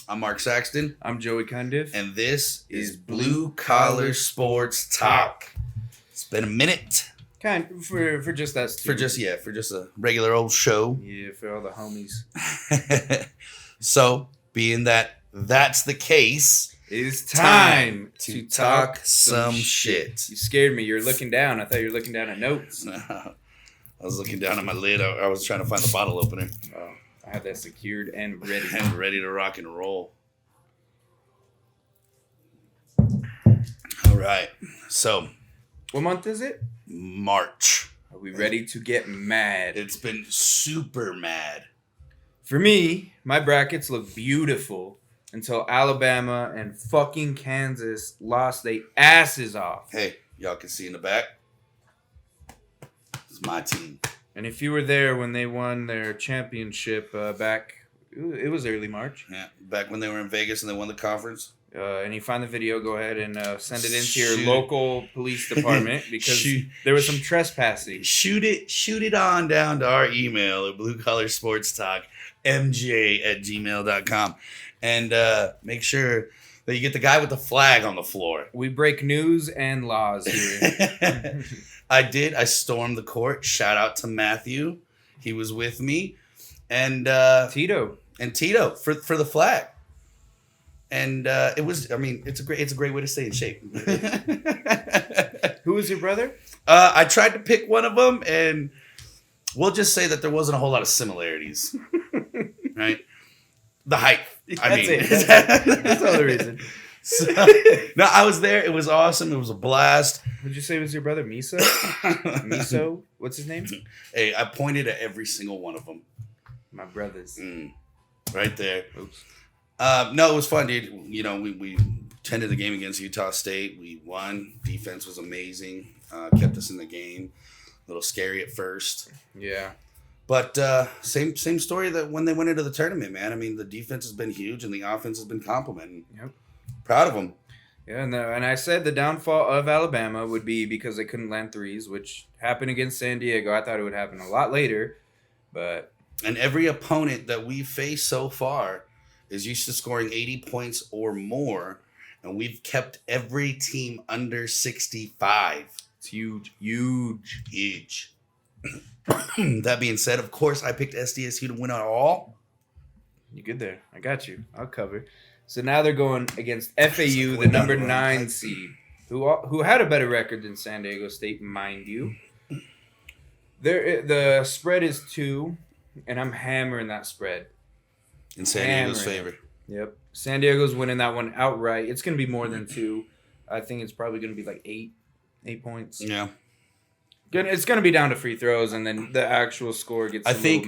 I'm Mark Saxton. I'm Joey Cundiff. And this is Blue Collar Sports Talk. It's been a minute. For just us two. For just a regular old show. Yeah, for all the homies. So, being that's the case, it's time to talk some shit. You scared me. You're looking down. I thought you were looking down at notes. I was looking down at my lid. I was trying to find the bottle opener. Oh, I have that secured and ready. And ready to rock and roll. All right. So, what month is it? March. Are we ready to get mad? It's been super mad. For me, my brackets look beautiful until Alabama and fucking Kansas lost their asses off. Hey, y'all can see in the back. This is my team. And if you were there when they won their championship back, it was early March. Yeah, back when they were in Vegas and they won the conference. And you find the video, go ahead and send it into your local police department because there was some trespassing. Shoot it on down to our email at bluecollarsportstalkmj@gmail.com. And make sure that you get the guy with the flag on the floor. We break news and laws here. I did. I stormed the court. Shout out to Matthew. He was with me. And Tito for the flag. And it was, I mean, it's a great way to stay in shape. Who was your brother? I tried to pick one of them, and we'll just say that there wasn't a whole lot of similarities. Right? The height. That's all the reason. So, no, I was there. It was awesome. It was a blast. Would you say it was your brother, Misa? Miso? What's his name? Hey, I pointed at every single one of them. My brothers. Right there. Oops. No, it was fun, dude. You know, we attended the game against Utah State. We won. Defense was amazing. Kept us in the game. A little scary at first. Yeah. But same story that when they went into the tournament, man. I mean, the defense has been huge and the offense has been complimenting. Yep. Proud of them. Yeah, and I said the downfall of Alabama would be because they couldn't land threes, which happened against San Diego. I thought it would happen a lot later, but... And every opponent that we've faced so far is used to scoring 80 points or more, and we've kept every team under 65. It's huge. That being said, of course, I picked SDSU to win it all. You good there? I got you. I'll cover. So now they're going against FAU, the number 9 seed, who had a better record than San Diego State, mind you. The spread is 2, and I'm hammering that spread. In San Diego's favor. Yep. San Diego's winning that one outright. It's going to be more than 2. I think it's probably going to be like 8 points. Yeah. It's going to be down to free throws, and then the actual score gets. I think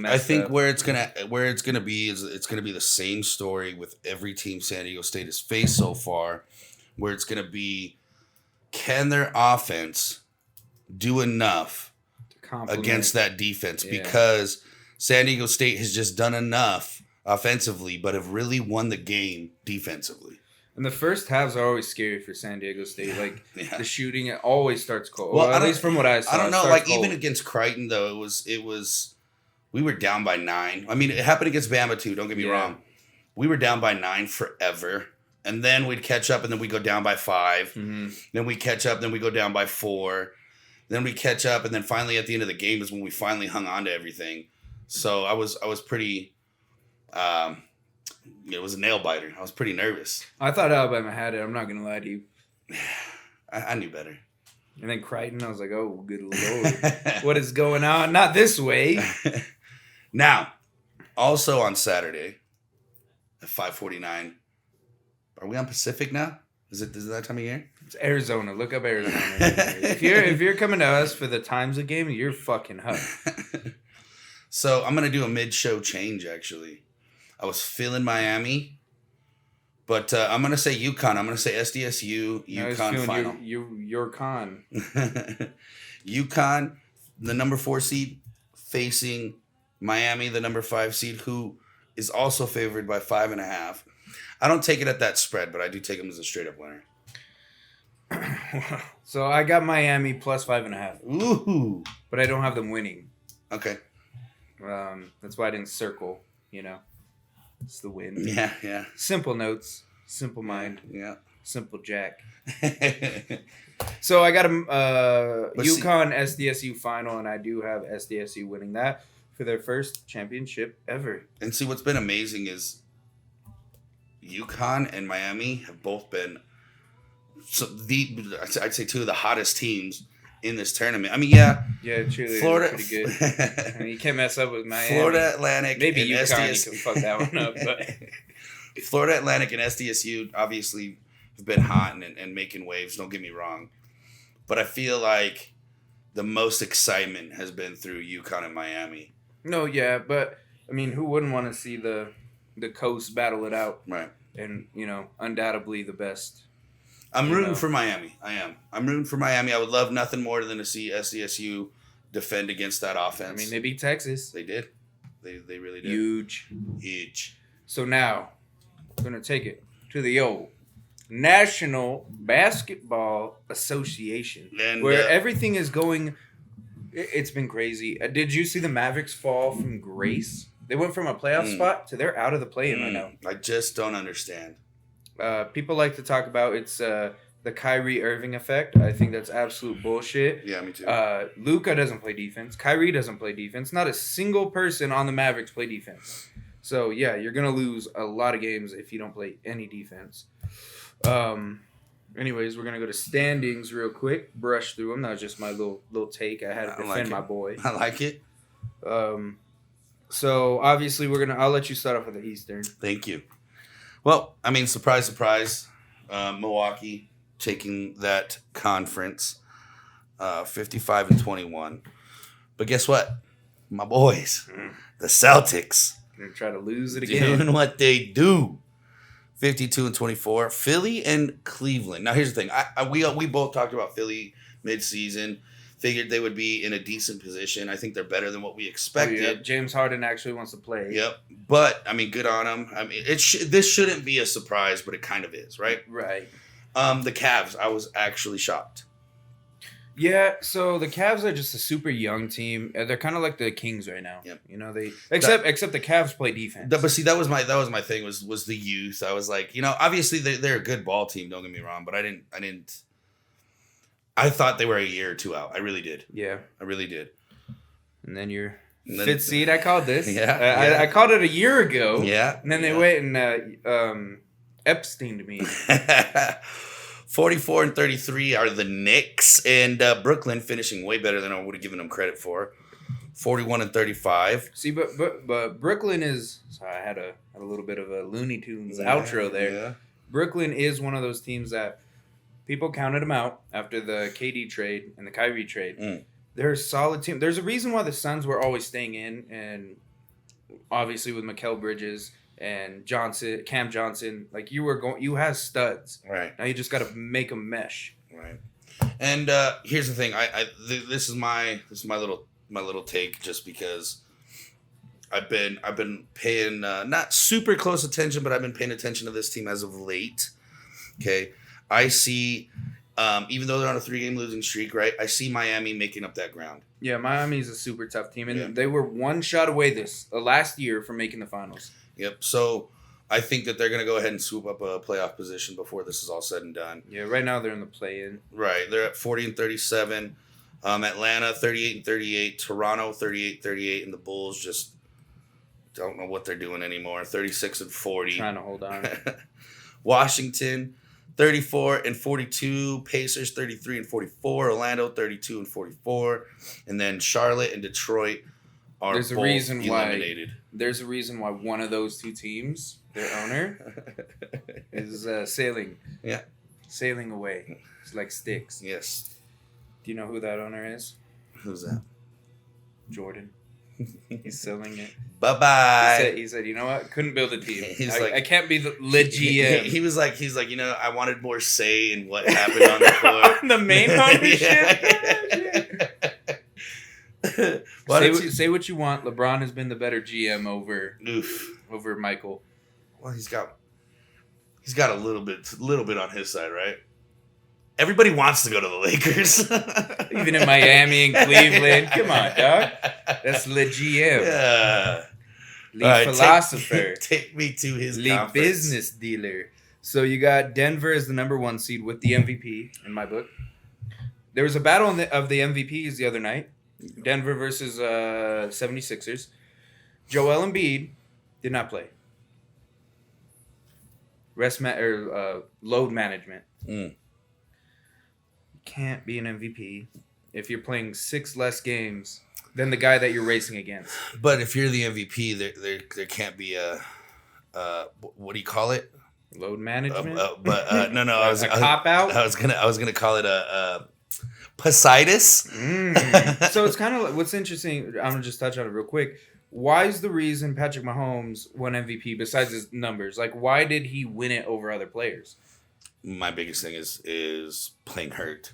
where it's gonna be is it's gonna be the same story with every team San Diego State has faced so far, where it's gonna be, can their offense do enough against that defense? Yeah. Because San Diego State has just done enough offensively, but have really won the game defensively. And the first halves are always scary for San Diego State. Like, the shooting, it always starts cold. Well, at least from what I saw. I don't know. Like, even against Crichton, though, it was we were down by 9. I mean, it happened against Bama, too. Don't get me wrong. We were down by 9 forever. And then we'd catch up, and then we'd go down by 5. Mm-hmm. Then we catch up, then we go down by 4. Then we catch up, and then finally at the end of the game is when we finally hung on to everything. So I was pretty... it was a nail biter. I was pretty nervous. I thought Alabama had it. I'm not going to lie to you. I knew better. And then Crichton, I was like, oh, good Lord. What is going on? Not this way. Now, also on Saturday at 5:49. Are we on Pacific now? Is it that time of year? It's Arizona. Look up Arizona. if you're coming to us for the times of game, you're fucking hyped. So I'm going to do a mid-show change, actually. I was feeling Miami, but I'm going to say UConn. I'm going to say SDSU, UConn final. Your con. UConn, the number 4 seed, facing Miami, the number 5 seed, who is also favored by 5.5. I don't take it at that spread, but I do take them as a straight-up winner. So I got Miami plus 5.5. Ooh. But I don't have them winning. Okay. That's why I didn't circle, you know. It's the win. Yeah. Simple notes, simple mind, Yeah. simple Jack. So I got a But see- UConn SDSU final, and I do have SDSU winning that for their first championship ever. And see, what's been amazing is UConn and Miami have both been I'd say two of the hottest teams in this tournament. I mean, yeah, Yeah, cheerleaders Florida, are pretty good. I mean, you can't mess up with Miami. Florida Atlantic, Maybe and UConn, SDS you can fuck that one up. But Florida Atlantic and SDSU obviously have been hot and making waves. Don't get me wrong, but I feel like the most excitement has been through UConn and Miami. no, yeah, but I mean, who wouldn't want to see the coast battle it out? Right. And undoubtedly the best. I'm You rooting know. for Miami. I am. I'm rooting for Miami. I would love nothing more than to see SDSU defend against that offense. I mean, they beat Texas. They did. They really did. Huge. Huge. So now, I'm going to take it to the old National Basketball Association, And where everything is going. It's been crazy. Did you see the Mavericks fall from grace? They went from a playoff spot to they're out of the play-in right now. I just don't understand. People like to talk about it's the Kyrie Irving effect. I think that's absolute bullshit. Yeah, me too. Luka doesn't play defense. Kyrie doesn't play defense. Not a single person on the Mavericks play defense. So yeah, you're gonna lose a lot of games if you don't play any defense. Anyways, we're gonna go to standings real quick. Brush through them. That was just my little take. I had to I defend like it. my boy. I like it. So obviously I'll let you start off with the Eastern. Thank you. Well, I mean, surprise. Milwaukee taking that conference, 55-21. But guess what? My boys, the Celtics, Gonna try to lose it again. doing what they do. 52-24. Philly and Cleveland. Now, here's the thing. We both talked about Philly midseason. Figured they would be in a decent position. I think they're better than what we expected. Oh, yeah. James Harden actually wants to play. Yep. But, I mean, good on them. I mean, this shouldn't be a surprise, but it kind of is, right? Right. The Cavs, I was actually shocked. Yeah, so the Cavs are just a super young team. They're kind of like the Kings right now. Yep. They except the Cavs play defense. But see, that was my thing was the youth. I was like, obviously they're a good ball team. Don't get me wrong, but I thought they were a year or two out. I really did. Yeah. I really did. And then your And then- fifth seed, I called this. Yeah, I called it a year ago. Yeah. And then they went and Epstein to me. 44-33 are the Knicks, and Brooklyn finishing way better than I would have given them credit for. 41-35. See, but Brooklyn is. Sorry, I had a little bit of a Looney Tunes outro there. Yeah. Brooklyn is one of those teams that people counted them out after the KD trade and the Kyrie trade. They're a solid team. There's a reason why the Suns were always staying in, and obviously with Mikal Bridges and Cam Johnson, like you have studs. Right. Now you just got to make them mesh. Right. And here's the thing. This is my little take, just because I've been paying not super close attention, but I've been paying attention to this team as of late. Okay. I see, even though they're on a 3-game losing streak, right? I see Miami making up that ground. Yeah, Miami's a super tough team, and Yeah. they were one shot away last year from making the finals. Yep. So I think that they're going to go ahead and swoop up a playoff position before this is all said and done. Yeah, right now they're in the play-in. Right. They're at 40-37. Atlanta 38-38. Toronto 38-38. And the Bulls just don't know what they're doing anymore. 36-40. Trying to hold on. Washington 34-42. Pacers 33-44. Orlando 32-44. And then Charlotte and Detroit are There's a both reason why- eliminated. There's a reason why one of those two teams, their owner, is sailing. Yeah. Sailing away. It's like Sticks. Yes. Do you know who that owner is? Who's that? Jordan. He's selling it. Bye-bye. He said, you know what? Couldn't build a team. He's I can't be the legit. He's like, I wanted more say in what happened on the court. The main ownership? Say what you want. LeBron has been the better GM over Michael. Well, he's got a little bit on his side, right? Everybody wants to go to the Lakers. Even in Miami and Cleveland. Come on, dog. That's le GM. Yeah. the All right, philosopher, Take me to his the conference. business dealer. So you got Denver as the number 1 seed with the MVP in my book. There was a battle of the MVPs the other night. Denver versus 76ers. Joel Embiid did not play. Load management. Can't be an MVP if you're playing 6 less games than the guy that you're racing against. But if you're the MVP, there can't be a what do you call it? Load management. No, I was a cop out. I was gonna call it a Poseidus. So it's kind of like, what's interesting. I'm gonna just touch on it real quick. Why is the reason Patrick Mahomes won MVP besides his numbers? Like, why did he win it over other players? My biggest thing is playing hurt.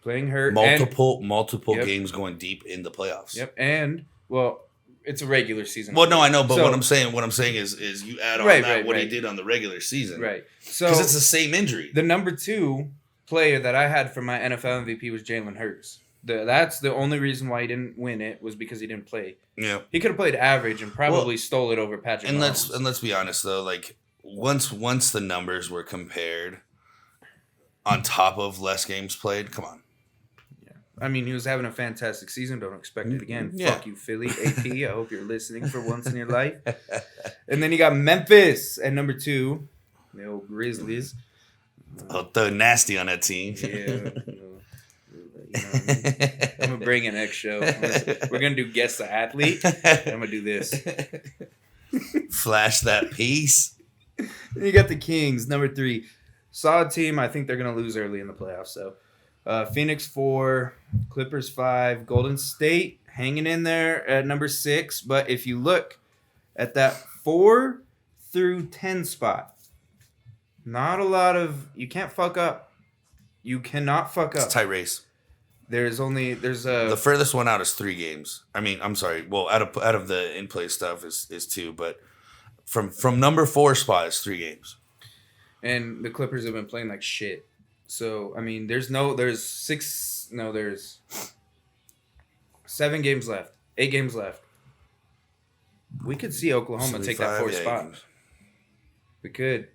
Playing hurt. Multiple games going deep in the playoffs. Yep. And well, it's a regular season. Well, no, I know, but what I'm saying is you add on what he did on the regular season, right? So because it's the same injury. The number 2 player that I had for my NFL MVP was Jalen Hurts. That's the only reason why he didn't win it was because he didn't play. Yeah, he could have played average and probably stole it over Patrick. And Mahomes. let's be honest though, like once the numbers were compared on top of less games played, come on. I mean, he was having a fantastic season. Don't expect it again. Yeah. Fuck you, Philly. AP, I hope you're listening for once in your life. And then you got Memphis at number 2. The old Grizzlies. I'll throw nasty on that team. Yeah. I'm going to bring an X show. We're going to do Guess the Athlete. I'm going to do this. Flash that piece. Then you got the Kings, number 3. Solid team. I think they're going to lose early in the playoffs, though. Phoenix 4, Clippers 5, Golden State hanging in there at number 6. But if you look at that 4 through 10 spot, not a lot of you can't fuck up. You cannot fuck up. It's a tight race. There's the furthest one out is 3 games. I mean, I'm sorry. Well, out of the in play stuff is 2, but from number 4 spot is 3 games. And the Clippers have been playing like shit. So, I mean, there's 7 games left. 8 games left. We could see Oklahoma take that 4th spot. Games. We could.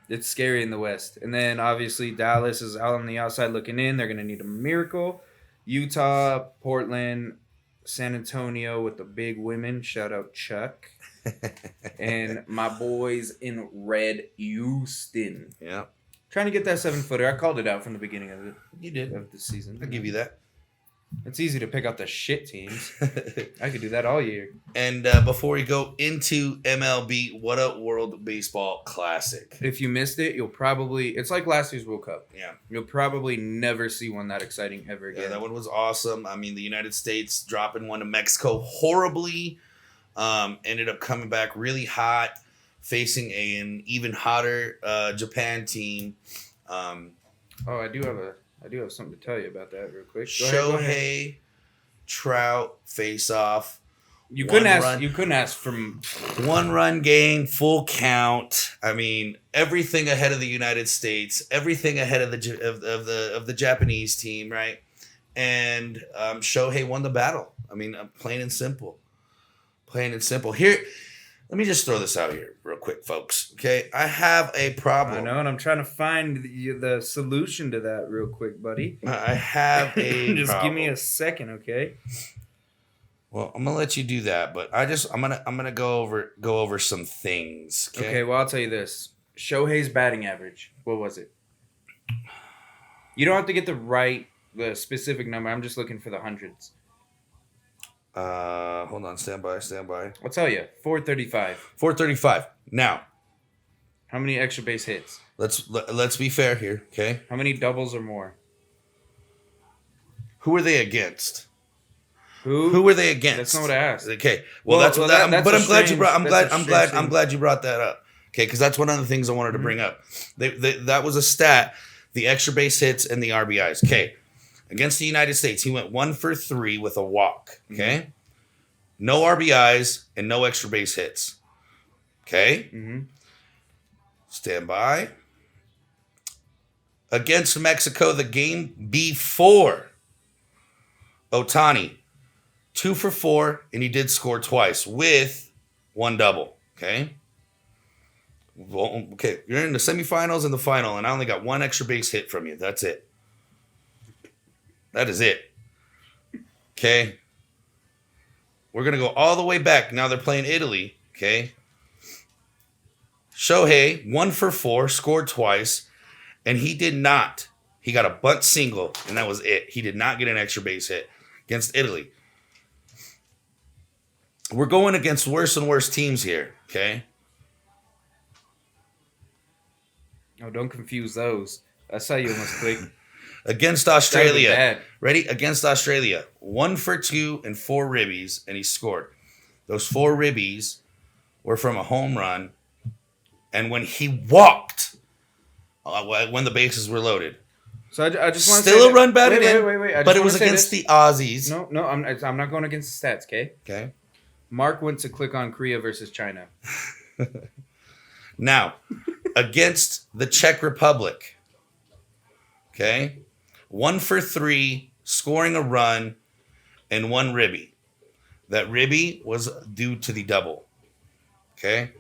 It's scary in the West. And then, obviously, Dallas is out on the outside looking in. They're going to need a miracle. Utah, Portland, San Antonio with the big women. Shout out Chuck. And my boys in red, Houston. Yeah. Trying to get that 7-footer. I called it out from the beginning of it. You did. Of the season. I'll give you that. It's easy to pick out the shit teams. I could do that all year. And before we go into MLB, what a World Baseball Classic. If you missed it, you'll probably... It's like last year's World Cup. Yeah. You'll probably never see one that exciting ever again. Yeah, that one was awesome. I mean, the United States dropping one to Mexico horribly. Ended up coming back really hot, facing an even hotter Japan team. I do have something to tell you about that real quick. Shohei, Trout, face off. You couldn't ask from 1-run game, full count. I mean, everything ahead of the United States, everything ahead of the Japanese team, right? And Shohei won the battle. I mean, plain and simple. Here, let me just throw this out here real quick, folks. Okay, I have a problem. I know, and I'm trying to find the solution to that real quick, buddy. I have a just problem. give me a second, okay? Well, I'm gonna let you do that, but I'm gonna go over some things. Okay, well, I'll tell you this: Shohei's batting average. What was it? You don't have to get the specific number. I'm just looking for the hundreds. Hold on, stand by. I'll tell you, 435. 435. Now, how many extra base hits? Let's be fair here, okay? How many doubles or more? Who were they against? Who were they against? That's not what I asked. Okay, well that's what that. But I'm glad you brought. I'm glad you brought that up. Okay, because that's one of the things I wanted to bring up. That was a stat: the extra base hits and the RBIs. Okay. Against the United States, he went 1 for 3 with a walk. Okay, no RBIs and no extra base hits. Okay, stand by. Against Mexico, the game before, Ohtani, 2 for 4, and he did score twice with one double. Okay. Well, okay, you're in the semifinals and the final, and I only got one extra base hit from you. That's it. That is it. Okay. We're going to go all the way back. Now they're playing Italy. Okay. Shohei, 1-for-4, scored twice, and he did not. He got a bunt single, and that was it. He did not get an extra base hit against Italy. We're going against worse and worse teams here. Okay. Oh, don't confuse those. That's how you almost click. Against Australia. Ready? Against Australia. 1-for-2 and 4 ribbies, and he scored. Those 4 ribbies were from a home run, and when he walked, when the bases were loaded. So I just want to still a run batted in, wait. But it was against the Aussies. No, I'm not going against the stats, okay? Okay. Mark went to click on Korea versus China. Now, against the Czech Republic, okay, 1-for-3, scoring a run, and 1 ribby. That ribby was due to the double. Okay,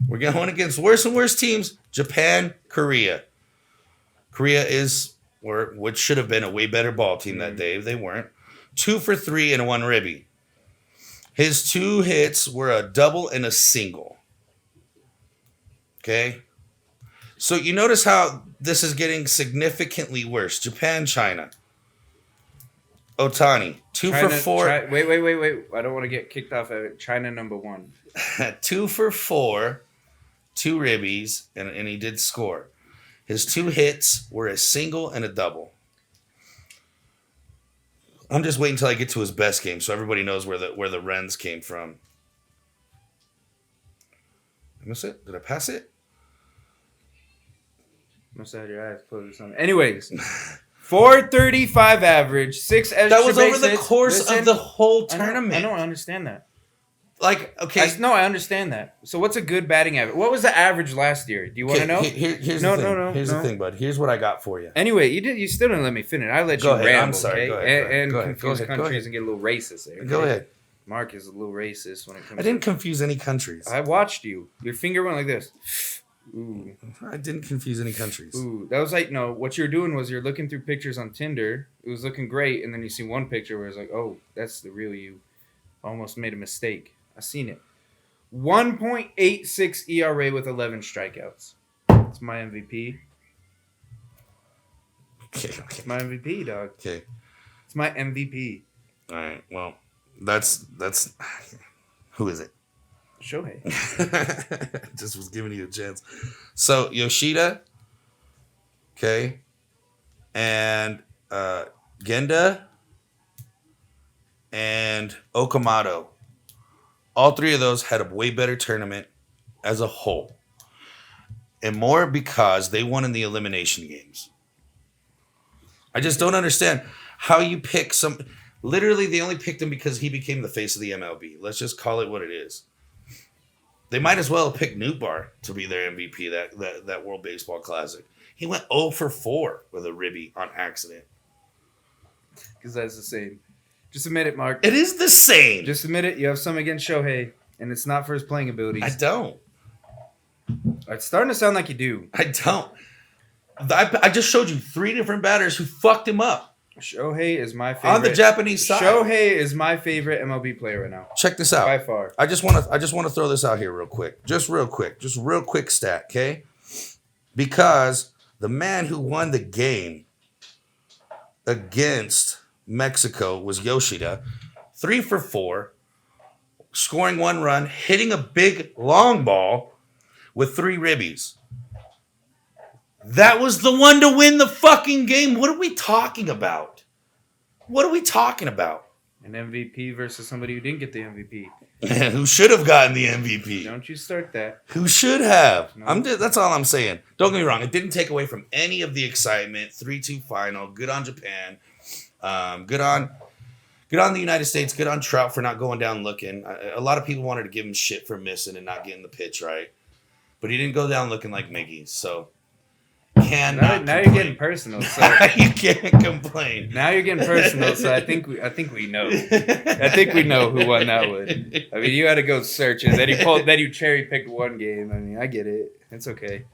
we're going against worse and worse teams. Japan, Korea. Korea is, which should have been a way better ball team that day. They weren't. 2-for-3 and 1 ribby. His 2 hits were a double and a single. Okay. So you notice how this is getting significantly worse. Japan, China. Otani, 2-for-4. Wait. I don't want to get kicked off of it. China number 1. 2-for-4, 2 ribbies, and he did score. His 2 hits were a single and a double. I'm just waiting until I get to his best game so everybody knows where the Rens came from. I miss it? Did I pass it? Must have had your eyes closed or something. Anyways, 435 average, 6 extra that was over the hits. course of the whole tournament. I don't understand that. Like, okay. I understand that. So what's a good batting average? What was the average last year? Do you want to know? Here's the thing. Here's the thing, bud. Here's what I got for you. Anyway, you still didn't let me finish. I let you ramble. ramble, I'm sorry. okay? Go ahead. And confuse countries and get a little racist there. Okay? Go ahead. Mark is a little racist when it comes. I didn't confuse any countries. I watched you. Your finger went like this. Ooh. I didn't confuse any countries. Ooh, that was like, no, what you're doing was you're looking through pictures on Tinder. It was looking great, and then you see one picture where it's like, oh, that's the real you. Almost made a mistake. I seen it. 1.86 ERA with 11 strikeouts. It's my MVP. Okay. It's my MVP, dog. Okay. It's my MVP. All right. Well, that's who is it? Shohei. Just was giving you a chance. So Yoshida, okay, and Genda and Okamoto. All 3 of those had a way better tournament as a whole. And more because they won in the elimination games. I just don't understand how you pick some. Literally, they only picked him because he became the face of the MLB. Let's just call it what it is. They might as well have picked Nootbaar to be their MVP that World Baseball Classic. He went 0-for-4 with a ribby on accident. Because that's the same. Just admit it, Mark. It is the same. Just admit it. You have some against Shohei, and it's not for his playing abilities. I don't. It's starting to sound like you do. I don't. I just showed you 3 different batters who fucked him up. Shohei is my favorite. On the Japanese side. Shohei is my favorite MLB player right now. Check this out. By far. I just want to throw this out here real quick. Just real quick stat, okay? Because the man who won the game against Mexico was Yoshida. 3-for-4, scoring 1 run, hitting a big long ball with 3 ribbies. That was the one to win the fucking game. What are we talking about? What are we talking about? An MVP versus somebody who didn't get the MVP. Who should have gotten the MVP? Don't you start that. Who should have? No. That's all I'm saying. Don't get me wrong. It didn't take away from any of the excitement. 3-2 final. Good on Japan. Good on the United States. Good on Trout for not going down looking. A lot of people wanted to give him shit for missing and not getting the pitch right. But he didn't go down looking like Miggy. So cannot. Now you're getting personal. So you can't complain. now you're getting personal. So I think we know. I think we know who won that one. I mean, you had to go search it. Then you cherry picked one game. I mean, I get it. It's okay.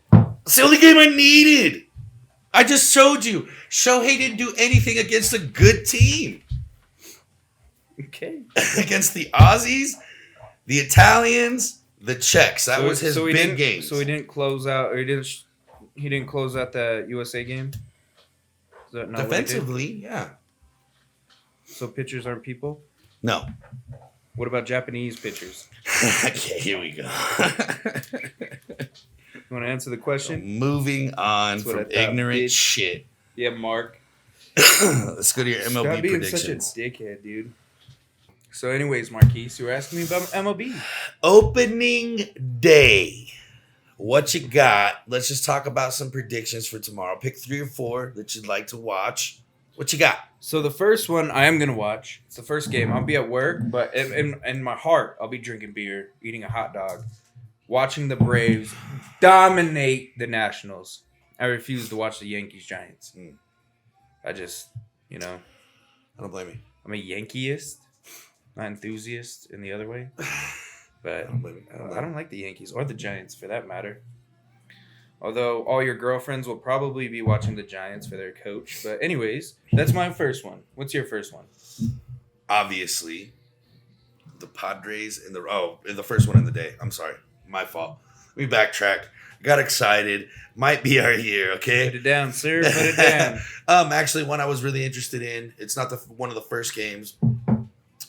It's the only game I needed. I just showed you. Shohei didn't do anything against a good team. Okay. Against the Aussies, the Italians, the Czechs. That was his big game. So he didn't close out, or he didn't close out the USA game. Is that not Defensively, yeah. So pitchers aren't people? No. What about Japanese pitchers? Okay, here we go. You want to answer the question? Moving on That's what I from thought, ignorant bitch. shit. Yeah, Mark. Let's go to your MLB Stop being predictions. such a dickhead, dude. So, anyways, Marquise, you were asking me about MLB. Opening day. What you got? Let's just talk about some predictions for tomorrow. Pick 3 or 4 that you'd like to watch. What you got? So the first one I am gonna watch. It's the first game. I'll be at work, but in my heart, I'll be drinking beer, eating a hot dog, watching the Braves dominate the Nationals. I refuse to watch the Yankees Giants. I just, I don't blame you. I'm a Yankeeist, not enthusiast in the other way. But I don't blame you. I don't like the Yankees or the Giants for that matter. Although all your girlfriends will probably be watching the Giants for their coach. But anyways, that's my first one. What's your first one? Obviously, the Padres in the first one in the day. I'm sorry. My fault. We backtracked. Got excited. Might be our year, okay? Put it down, sir. Put it down. Actually, one I was really interested in. It's not one of the first games,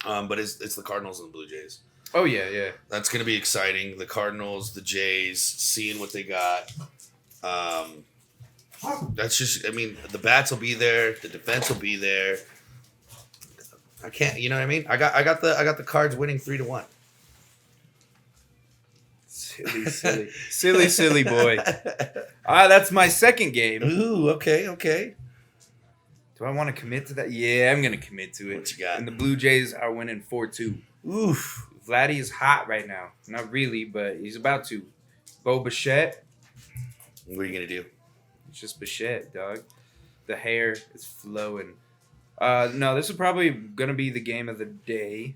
but it's the Cardinals and the Blue Jays. Oh, yeah. That's going to be exciting. The Cardinals, the Jays, seeing what they got. That's just, the bats will be there. The defense will be there. I can't, you know what I mean? I got the Cards winning 3-1. Silly boy. That's my second game. Ooh, okay. Do I want to commit to that? Yeah, I'm going to commit to it. What you got? And the Blue Jays are winning 4-2. Oof. Vladdy is hot right now. Not really, but he's about to. Bo Bichette. What are you going to do? It's just Bichette, dog. The hair is flowing. No, this is probably going to be the game of the day.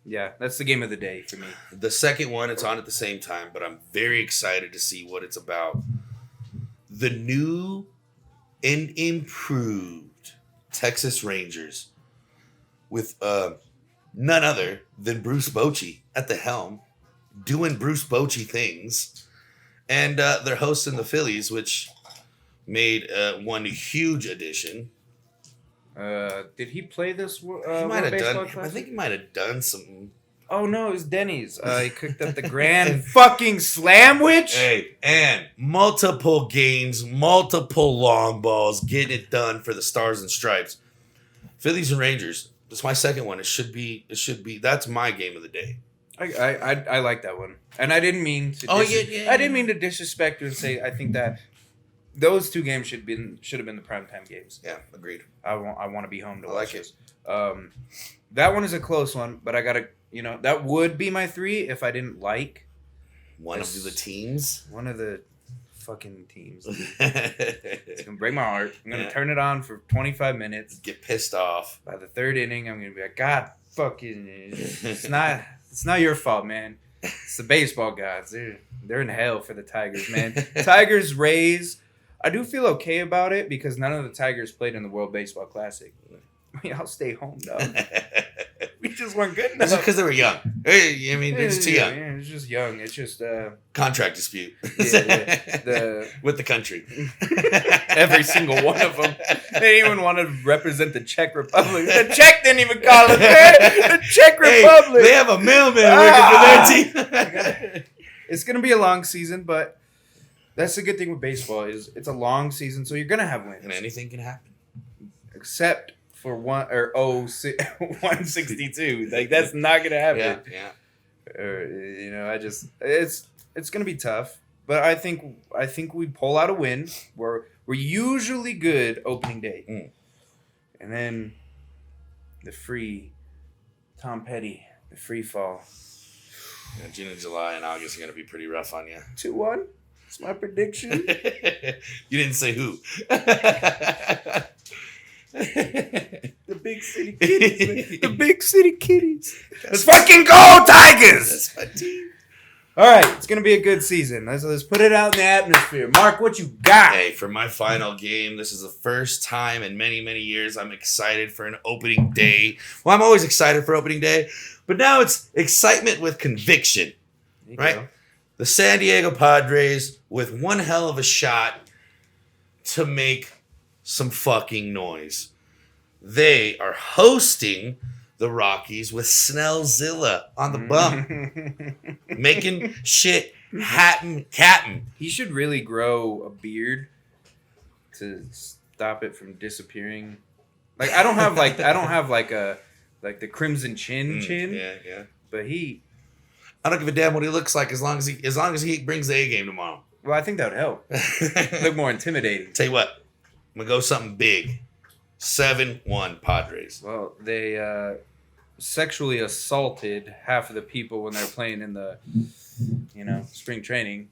Yeah, that's the game of the day for me. The second one, it's on at the same time, but I'm very excited to see what it's about. The new and improved Texas Rangers with none other than Bruce Bochy at the helm, doing Bruce Bochy things. And they're hosting the Phillies, which made one huge addition. Did he play this? He might have done. I think he might have done some. Oh no, it was Denny's. He cooked up the grand fucking slamwich. Hey, and multiple games, multiple long balls, getting it done for the Stars and Stripes. Phillies and Rangers. That's my second one. It should be. That's my game of the day. I like that one, and I didn't mean to. I didn't mean to disrespect you and say I think that those two games should have been the primetime games. Yeah, agreed. I want to be home to watch like this. That one is a close one, but I gotta that would be my 3 if I didn't like one of the teams. One of the fucking teams. It's gonna break my heart. I'm gonna turn it on for 25 minutes. Get pissed off. By the third inning, I'm gonna be like, God fucking, it's not your fault, man. It's the baseball gods. They're in hell for the Tigers, man. Tigers, Rays. I do feel okay about it because none of the Tigers played in the World Baseball Classic. I'll stay home, dog. We just weren't good enough. Because they were young. They're just too young. Yeah, it's just young. It's just contract dispute. With the country. Every single one of them. They didn't even want to represent the Czech Republic. The Czech didn't even call it that. The Czech Republic. They have a mailman working for their team. It's gonna be a long season, but that's the good thing with baseball is it's a long season, so you're gonna have wins. And anything can happen. Except for 162. Like that's not gonna happen. Yeah. It's gonna be tough. But I think we pull out a win. We're usually good opening day. And then the Tom Petty, the free fall. Yeah, June and July and August are gonna be pretty rough on you. 2-1. That's my prediction. You didn't say who. The big city kitties. Man. The big city kitties. Let's fucking go, Tigers! That's my team. All right, it's gonna be a good season. Let's put it out in the atmosphere. Mark, what you got? Hey, for my final game, this is the first time in many, many years I'm excited for an opening day. Well, I'm always excited for opening day, but now it's excitement with conviction, right? Go. The San Diego Padres with one hell of a shot to make some fucking noise. They are hosting the Rockies with Snellzilla on the bump, making shit happen. He should really grow a beard to stop it from disappearing. Like I don't have like the crimson chin. Yeah. But I don't give a damn what he looks like as long as he brings the A game tomorrow. well, I think that would help. Look more intimidating. Tell you what, I'm gonna go something big. 7-1 Padres. Well, they sexually assaulted half of the people when they were playing in the, spring training.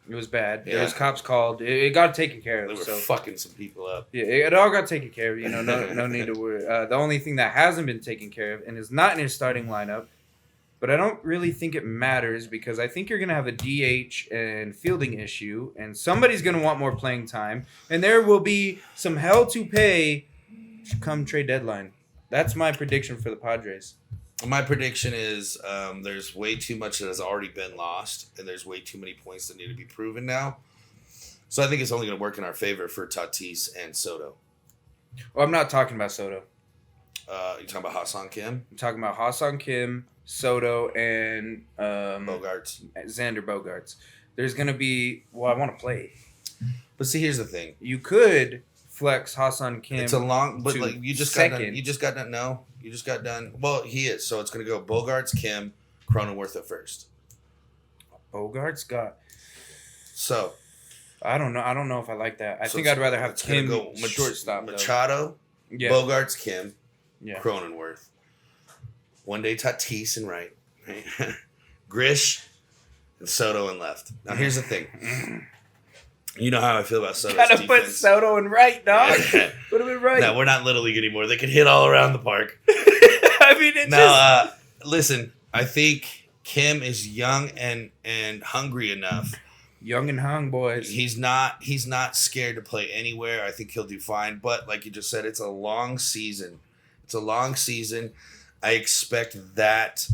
It was bad. Yeah. There was cops called. It got taken care They of. were So fucking some people up. yeah, it all got taken care of. No need to worry. The only thing that hasn't been taken care of and is not in his starting lineup, but I don't really think it matters because I think you're gonna have a DH and fielding issue, and somebody's gonna want more playing time, and there will be some hell to pay come trade deadline. That's my prediction for the Padres. My prediction is there's way too much that has already been lost, and there's way too many points that need to be proven now. So I think it's only going to work in our favor for Tatis and Soto. Well, I'm not talking about Soto. You talking about Ha-Seong Kim? I'm talking about Ha-Seong Kim, Soto, and Bogarts. Xander Bogaerts. There's going to be... Well, I want to play. But see, here's the thing. You could flex Ha-Seong Kim. It's a long... But to like you just second. got done. You just got done. No. You just got done. Well, he is. So it's going to go Bogarts, Kim, Cronenworth at first. Bogarts got... So... I don't know. I don't know if I like that. I So think it's- I'd rather have it's gonna Kim go shortstop, though. Machado, Yeah. Bogarts, Kim, Yeah. Cronenworth. One day Tatis and right. Grish and Soto and left. Now here's the thing. You know how I feel about Soto's Gotta defense. put Soto in right, dog. Put him in right. No, we're not Little League anymore. They can hit all around the park. I mean, it's Now, listen, I think Kim is young and hungry enough. young and hung, boys. He's not scared to play anywhere. I think he'll do fine. But like you just said, it's a long season. I expect that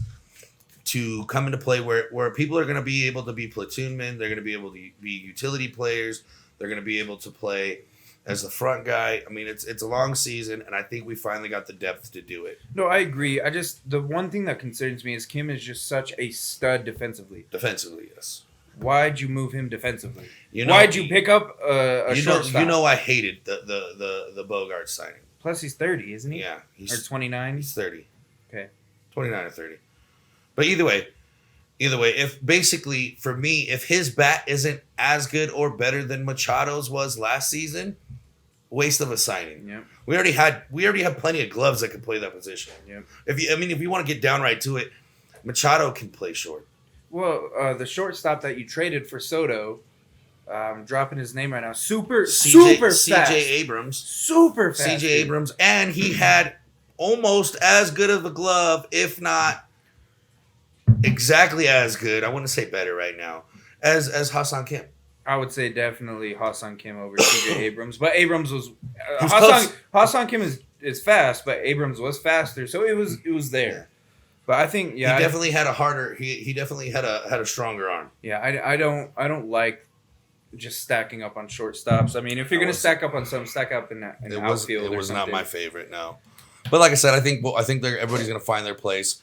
to come into play where people are going to be able to be platoon men. They're going to be able to be utility players. They're going to be able to play as the front guy. I mean, it's a long season, and I think we finally got the depth to do it. No, I agree. The one thing that concerns me is Kim is just such a stud defensively. Defensively, yes. Why'd you move him defensively? You know, Why'd you pick up a you shortstop? know I hated the Bogart signing. Plus, he's 30, isn't he? Yeah, Or he's 29? 30. Okay. 29 or 30. But either way, if basically for me, if his bat isn't as good or better than Machado's was last season, waste of a signing. Yep. We already have plenty of gloves that can play that position. Yep. If you want to get down right to it, Machado can play short. Well, the shortstop that you traded for Soto, I'm dropping his name right now. Super fast. CJ Abrams. Super fast. CJ Abrams, and he had almost as good of a glove, if not exactly as good. I wouldn't say better right now as Ha-Seong Kim. I would say definitely Ha-Seong Kim over CJ Abrams, but Abrams was He's close. Ha-Seong Kim is fast, but Abrams was faster, so it was there. But I think He definitely had a harder. He definitely had a stronger arm. Yeah, I don't like just stacking up on shortstops. I mean, if you're gonna stack up on some, stack up in the outfield. It was or not something. my favorite. No, but like I said, I think everybody's gonna find their place.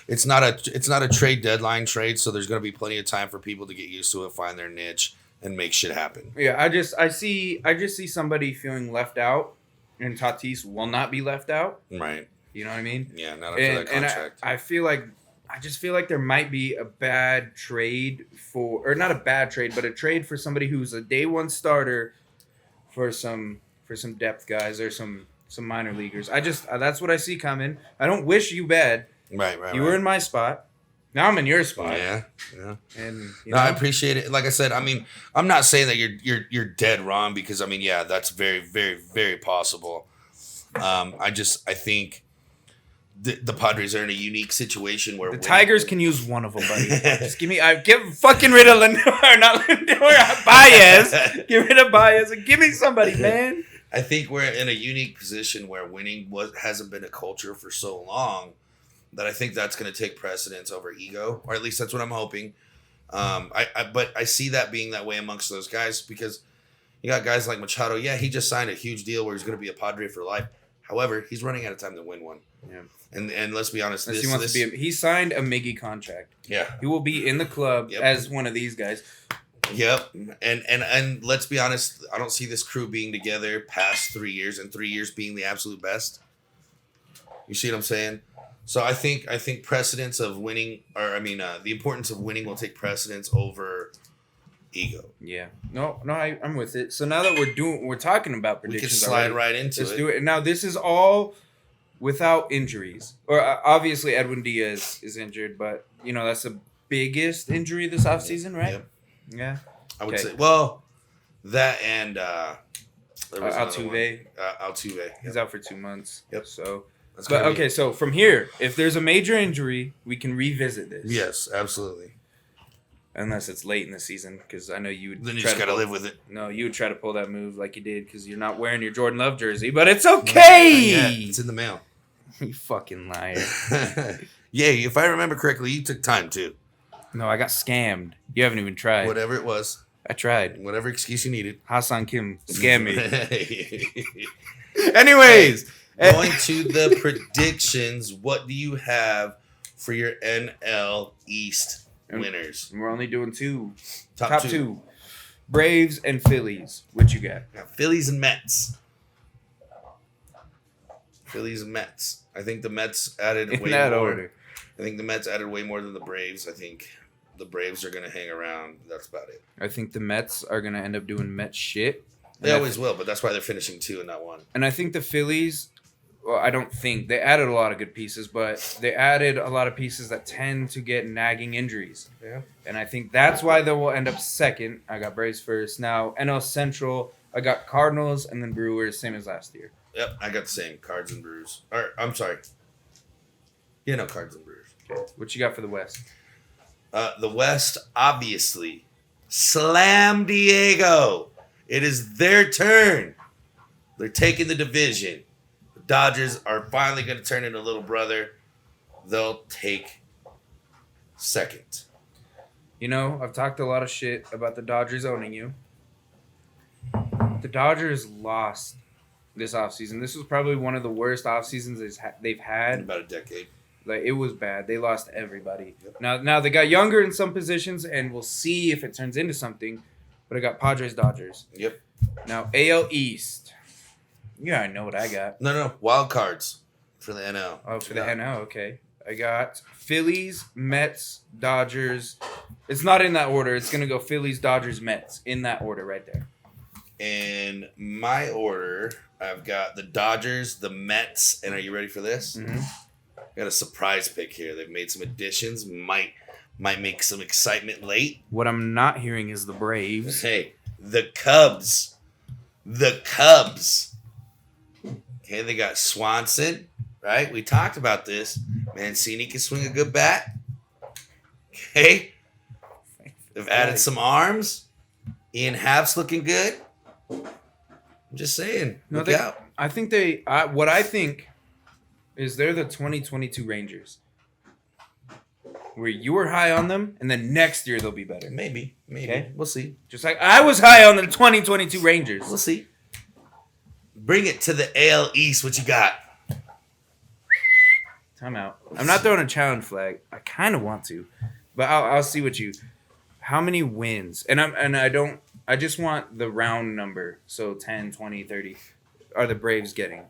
It's not a trade deadline trade, so there's gonna be plenty of time for people to get used to it, find their niche, and make shit happen. Yeah, I just see somebody feeling left out, and Tatis will not be left out. Right. You know what I mean? Yeah. Not after that contract. I just feel like there might be a bad trade or not a bad trade, but a trade for somebody who's a day one starter for some depth guys or some minor leaguers. That's what I see coming. I don't wish you bad. Right. You were in my spot. Now I'm in your spot. Yeah. And No, I appreciate it. Like I said, I mean, I'm not saying that you're dead wrong because I mean, yeah, that's very, very, very possible. I think the Padres are in a unique situation where the Tigers can use one of them, buddy. Just give fucking rid of Lindor, not Lindor, Baez. Get rid of Baez and give me somebody, man. I think we're in a unique position where winning hasn't been a culture for so long that I think that's going to take precedence over ego, or at least that's what I'm hoping. But I see that being that way amongst those guys because you got guys like Machado. Yeah, he just signed a huge deal where he's going to be a Padre for life. However, he's running out of time to win one. Yeah. And let's be honest, he signed a Miggy contract. Yeah. He will be in the club as one of these guys. Yep. And let's be honest, I don't see this crew being together past 3 years and 3 years being the absolute best. You see what I'm saying? So I think precedence of winning, the importance of winning will take precedence over ego. Yeah. No, I'm with it. So now that we're talking about predictions, we can slide right into it. Let's do it. Now this is all without injuries. Or obviously Edwin Diaz is injured, but that's the biggest injury this offseason, right? Yep. Yeah. I would say that and Altuve. Altuve. Yep. He's out for 2 months. Yep. So so from here, if there's a major injury, we can revisit this. Yes, absolutely. Unless it's late in the season, because I know you would. Then you just gotta live with it. No, you would try to pull that move like you did, because you're not wearing your Jordan Love jersey, but it's okay. It's in the mail. You fucking liar. Yeah, if I remember correctly, you took time too. No, I got scammed. You haven't even tried. Whatever it was. I tried. Whatever excuse you needed. Hassan Kim scammed me. Anyways, going to the predictions. What do you have for your NL East winners? And we're only doing two. Top two. Braves and Phillies. What you got? Phillies and Mets. Phillies and Mets. I think the Mets added way more. Order. I think the Mets added way more than the Braves. I think the Braves are going to hang around. That's about it. I think the Mets are going to end up doing Mets shit. They always will, but that's why they're finishing 2 and not 1. And I think the Phillies, well, I don't think. They added a lot of good pieces, but they added a lot of pieces that tend to get nagging injuries. Yeah. And I think that's why they will end up second. I got Braves first. Now, NL Central, I got Cardinals and then Brewers, same as last year. Yep, I got the same. Cards and Brewers. Or, I'm sorry. Yeah, no, Cards and Brewers. Okay. What you got for the West? The West, obviously. Slam Diego. It is their turn. They're taking the division. The Dodgers are finally going to turn into little brother. They'll take second. I've talked a lot of shit about the Dodgers owning you. The Dodgers lost this offseason. This was probably one of the worst off seasons they've had. In about a decade. Like, it was bad. They lost everybody. Yep. Now they got younger in some positions, and we'll see if it turns into something. But I got Padres, Dodgers. Yep. Now, AL East. Yeah, I know what I got. No. Wild cards for the NL. Oh, for the NL, okay. I got Phillies, Mets, Dodgers. It's not in that order. It's going to go Phillies, Dodgers, Mets. In that order right there. In my order, I've got the Dodgers, the Mets, and are you ready for this? Mm-hmm. Got a surprise pick here. They've made some additions. Might make some excitement late. What I'm not hearing is the Braves. Hey, the Cubs. The Cubs. Okay, they got Swanson, right? We talked about this. Mancini can swing a good bat. Okay. They've added some arms. Ian Happ's looking good. I'm just saying. Look out. I think what I think is they're the 2022 Rangers. Where you were high on them, and then next year they'll be better. Maybe. Okay? We'll see. Just like I was high on the 2022 Rangers. We'll see. Bring it to the AL East. What you got? Time out. I'm not throwing a challenge flag. I kind of want to, but I'll see what you. How many wins? I just want the round number. So 10, 20, 30 are the Braves getting.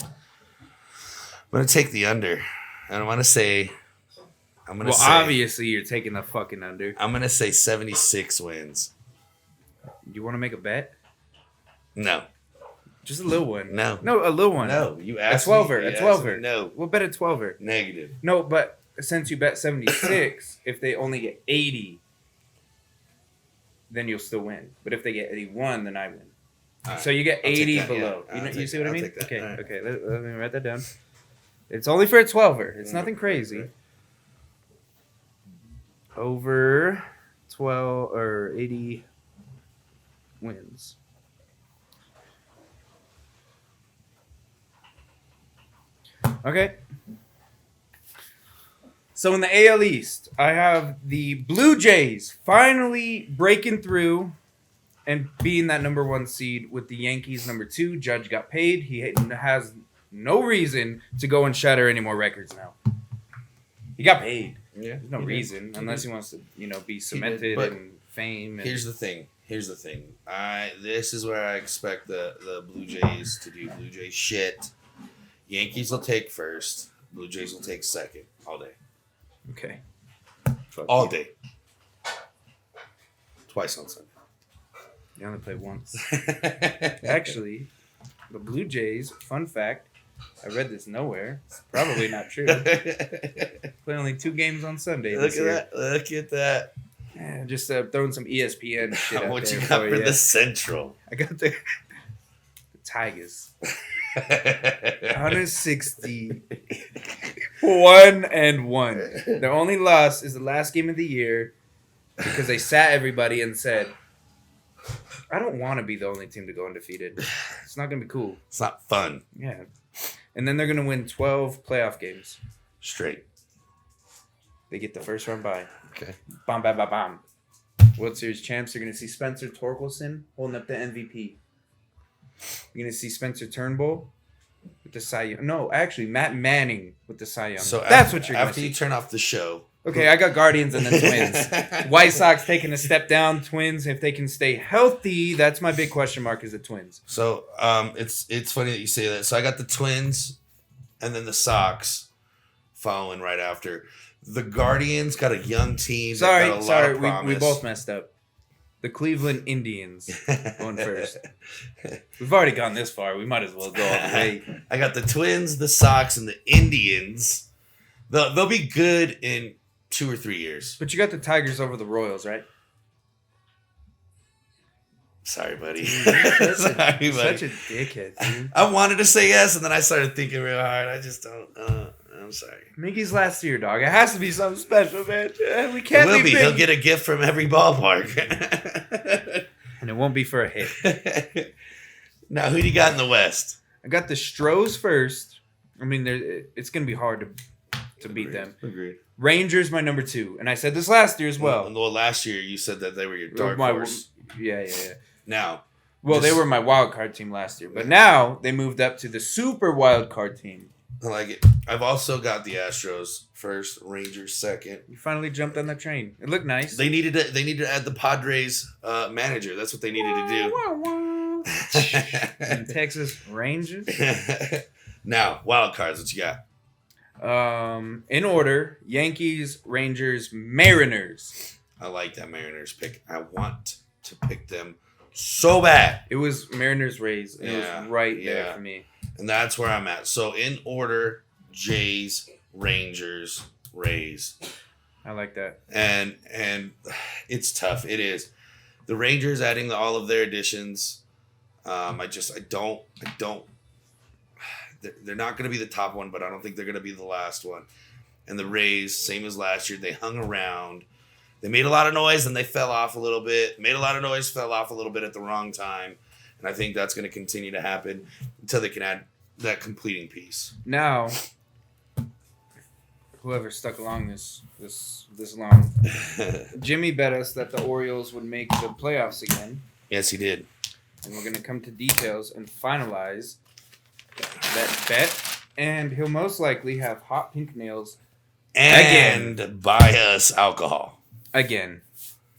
I'm going to take the under. And I want to say... obviously you're taking the fucking under. I'm going to say 76 wins. You want to make a bet? No. Just a little one. No. No, a little one. No. You A asked 12er. me. A You 12er. asked me. No. We'll bet a 12er. Negative. No, but since you bet 76, if they only get 80, then you'll still win. But if they get 81, then I win. Right. So you get I'll take 80 that, below. yeah. You see what I I'll mean? take that. Okay, Right. okay. Let me write that down. It's only for a 12er. It's nothing crazy. Over 12 or 80 wins. Okay. So in the AL East, I have the Blue Jays finally breaking through and being that number 1 seed with the Yankees number 2. Judge got paid. He has no reason to go and shatter any more records now. He got paid. Yeah. There's no reason unless he wants to, be cemented but in fame. And Here's the thing. This is where I expect the Blue Jays to do Blue Jays shit. Yankees will take first. Blue Jays will take second. All day. Okay. All day. Twice on Sunday. They only play once. Actually, the Blue Jays, fun fact, I read this nowhere. It's probably not true. Play only 2 games on Sunday. Look at that. Look at that. Yeah, just throwing some ESPN shit out What there you got for you. the Central? I got the Tigers. 160. 1-1. Their only loss is the last game of the year because they sat everybody and said, I don't want to be the only team to go undefeated. It's not going to be cool. It's not fun. Yeah. And then they're going to win 12 playoff games. Straight. They get the first round bye. Okay. Bam, bam, bam, bam. World Series champs. You're going to see Spencer Torkelson holding up the MVP. You're going to see Spencer Turnbull with the Cy Young. No, actually, Matt Manning with the Cy Young. So that's what you're going to after see. you turn off the show. Okay, I got Guardians and the Twins. White Sox taking a step down. Twins, if they can stay healthy, that's my big question mark is the Twins. So it's funny that you say that. So I got the Twins and then the Sox following right after. The Guardians got a young team. Sorry, that got a lot of we promise. both messed up. The Cleveland Indians going first. We've already gone this far. We might as well go all the way. I got the Twins, the Sox, and the Indians. They'll be good in 2 or 3 years. But you got the Tigers over the Royals, right? Sorry, buddy. Such a dickhead, dude. I wanted to say yes, and then I started thinking real hard. I just don't. I'm sorry. Mickey's last year, dog. It has to be something special, man. We It can't will be. big. He'll get a gift from every ballpark. And it won't be for a hit. Now, who do you got in the West? I got the Stros first. I mean, it's going to be hard to beat them. Agreed. Rangers, my number 2. And I said this last year as well. Well, last year you said that they were your dark horse. Yeah. Now, Well, they were my wild card team last year. But now they moved up to the super wild card team. I like it. I've also got the Astros first, Rangers second. You finally jumped on the train. It looked nice. They needed to add the Padres manager. That's what they needed to And Texas Rangers. do. Now, wild cards. What you got? In order: Yankees, Rangers, Mariners. I like that Mariners pick. I want to pick them so bad. It was Mariners Rays. And It was right there for me. And that's where I'm at. So in order, Jays, Rangers, Rays. I like that. And it's tough. It is. The Rangers adding all of their additions. I don't. They're not going to be the top one, but I don't think they're going to be the last one. And the Rays, same as last year, they hung around. They made a lot of noise and they fell off a little bit. Made a lot of noise, fell off a little bit at the wrong time. And I think that's going to continue to happen until they can add that completing piece. Now, whoever stuck along this long, Jimmy bet us that the Orioles would make the playoffs again. Yes, he did. And we're going to come to details and finalize that bet. And he'll most likely have hot pink nails And buy us alcohol. again.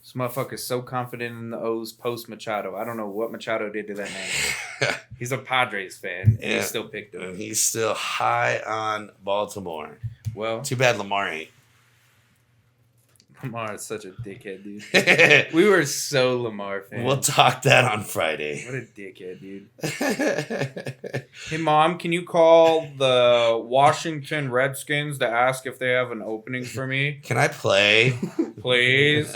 This motherfucker's so confident in the O's post Machado. I don't know what Machado did to that man. He's a Padres fan, and he still picked him. And he's still high on Baltimore. Well, Too bad Lamar ain't. Lamar is such a dickhead, dude. We were so Lamar fans. We'll talk that on Friday. What a dickhead, dude. Hey, Mom, can you call the Washington Redskins to ask if they have an opening for me? Can I play? Please.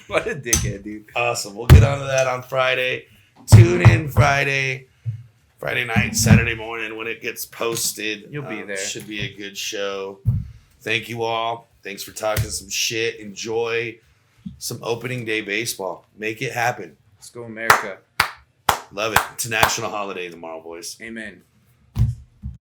What a dickhead, dude. Awesome. We'll get onto that on Friday. Tune in Friday night, Saturday morning when it gets posted. You'll be there. Should be a good show. Thank you all. Thanks for talking some shit. Enjoy some opening day baseball. Make it happen. Let's go, America. Love it. It's a national holiday tomorrow, boys. Amen.